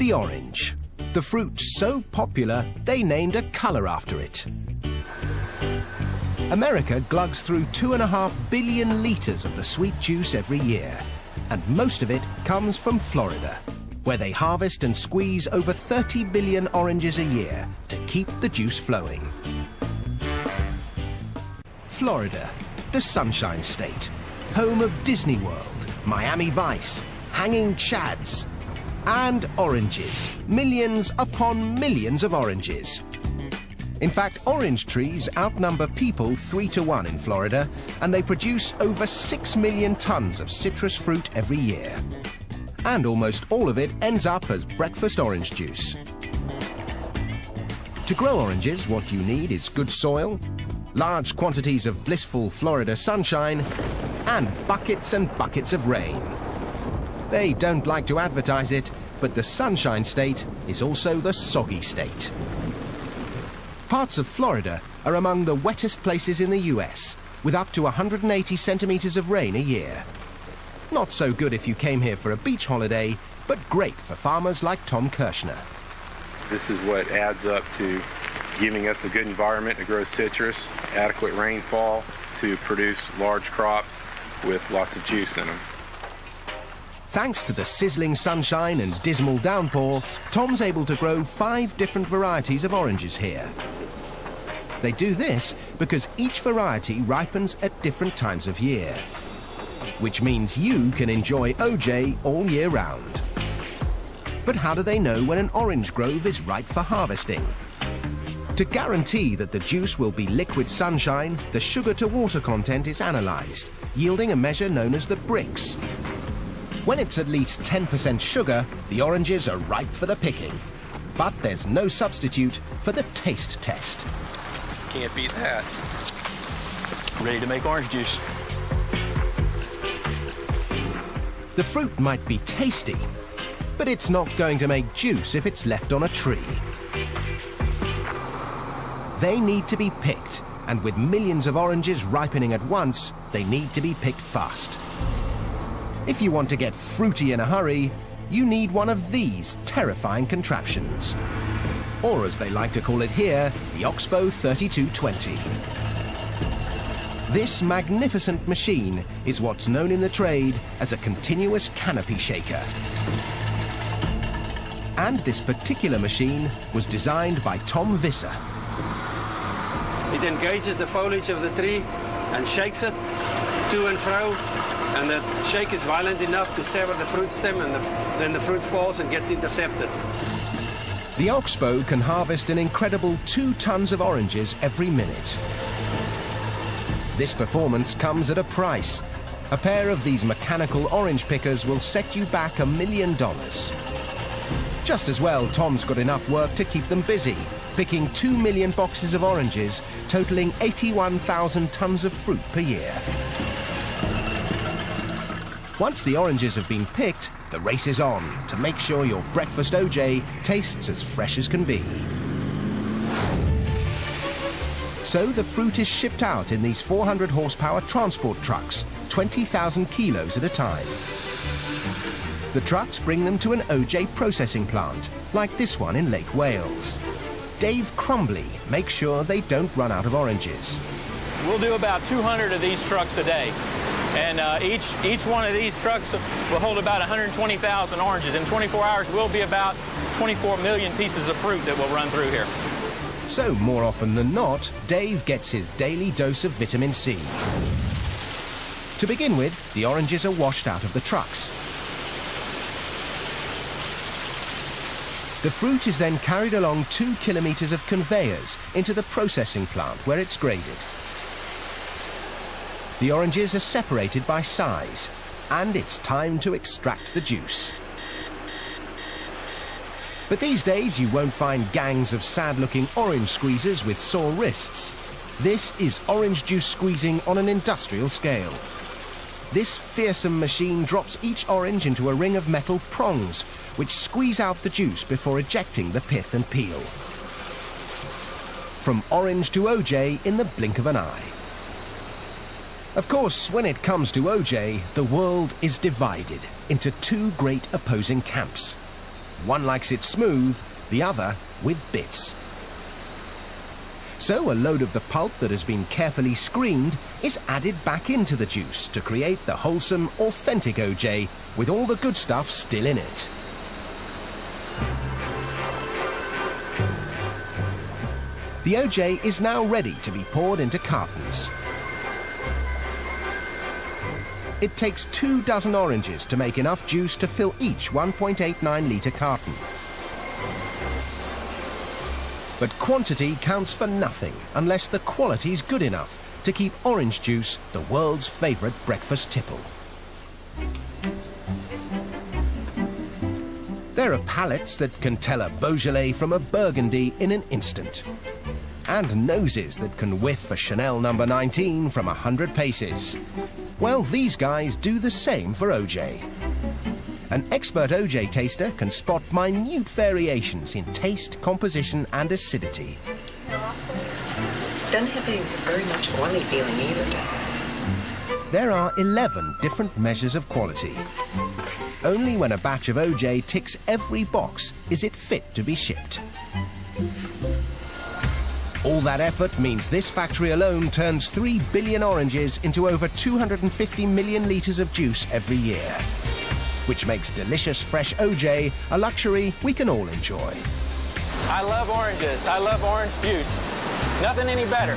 The orange. The fruit so popular, they named a colour after it. America glugs through 2.5 billion litres of the sweet juice every year, and most of it comes from Florida, where they harvest and squeeze over 30 billion oranges a year to keep the juice flowing. Florida, the Sunshine State, home of Disney World, Miami Vice, hanging chads, and oranges, millions upon millions of oranges. In fact, orange trees outnumber people 3 to 1 in Florida, and they produce over 6 million tons of citrus fruit every year. And almost all of it ends up as breakfast orange juice. To grow oranges, what you need is good soil, large quantities of blissful Florida sunshine, and buckets and buckets of rain. They don't like to advertise it, but the Sunshine State is also the soggy state. Parts of Florida are among the wettest places in the US, with up to 180 centimetres of rain a year. Not so good if you came here for a beach holiday, but great for farmers like Tom Kirshner. This is what adds up to giving us a good environment to grow citrus, adequate rainfall to produce large crops with lots of juice in them. Thanks to the sizzling sunshine and dismal downpour, Tom's able to grow 5 different varieties of oranges here. They do this because each variety ripens at different times of year, which means you can enjoy OJ all year round. But how do they know when an orange grove is ripe for harvesting? To guarantee that the juice will be liquid sunshine, the sugar-to-water content is analysed, yielding a measure known as the Brix. When it's at least 10% sugar, the oranges are ripe for the picking. But there's no substitute for the taste test. Can't beat that. Ready to make orange juice. The fruit might be tasty, but it's not going to make juice if it's left on a tree. They need to be picked, and with millions of oranges ripening at once, they need to be picked fast. If you want to get fruity in a hurry, you need one of these terrifying contraptions. Or as they like to call it here, the Oxbow 3220. This magnificent machine is what's known in the trade as a continuous canopy shaker. And this particular machine was designed by Tom Visser. It engages the foliage of the tree and shakes it to and fro. And the shake is violent enough to sever the fruit stem, and then the fruit falls and gets intercepted. The Oxbow can harvest an incredible 2 tons of oranges every minute. This performance comes at a price. A pair of these mechanical orange pickers will set you back $1 million. Just as well, Tom's got enough work to keep them busy, picking 2 million boxes of oranges, totaling 81,000 tons of fruit per year. Once the oranges have been picked, the race is on to make sure your breakfast OJ tastes as fresh as can be. So the fruit is shipped out in these 400 horsepower transport trucks, 20,000 kilos at a time. The trucks bring them to an OJ processing plant, like this one in Lake Wales. Dave Crumbly makes sure they don't run out of oranges. We'll do about 200 of these trucks a day. And each one of these trucks will hold about 120,000 oranges. In 24 hours, we'll be about 24 million pieces of fruit that will run through here. So, more often than not, Dave gets his daily dose of vitamin C. To begin with, the oranges are washed out of the trucks. The fruit is then carried along 2 kilometers of conveyors into the processing plant where it's graded. The oranges are separated by size, and it's time to extract the juice. But these days you won't find gangs of sad-looking orange squeezers with sore wrists. This is orange juice squeezing on an industrial scale. This fearsome machine drops each orange into a ring of metal prongs, which squeeze out the juice before ejecting the pith and peel. From orange to OJ in the blink of an eye. Of course, when it comes to OJ, the world is divided into 2 great opposing camps. One likes it smooth, the other with bits. So a load of the pulp that has been carefully screened is added back into the juice to create the wholesome, authentic OJ with all the good stuff still in it. The OJ is now ready to be poured into cartons. It takes 24 oranges to make enough juice to fill each 1.89 litre carton. But quantity counts for nothing unless the quality's good enough to keep orange juice the world's favourite breakfast tipple. There are palates that can tell a Beaujolais from a Burgundy in an instant. And noses that can whiff a Chanel No. 19 from 100 paces. Well, these guys do the same for OJ. An expert OJ taster can spot minute variations in taste, composition and acidity. Doesn't have a very much oily feeling either, does it? There are 11 different measures of quality. Only when a batch of OJ ticks every box is it fit to be shipped. All that effort means this factory alone turns 3 billion oranges into over 250 million litres of juice every year, which makes delicious fresh OJ a luxury we can all enjoy. I love oranges. I love orange juice. Nothing any better.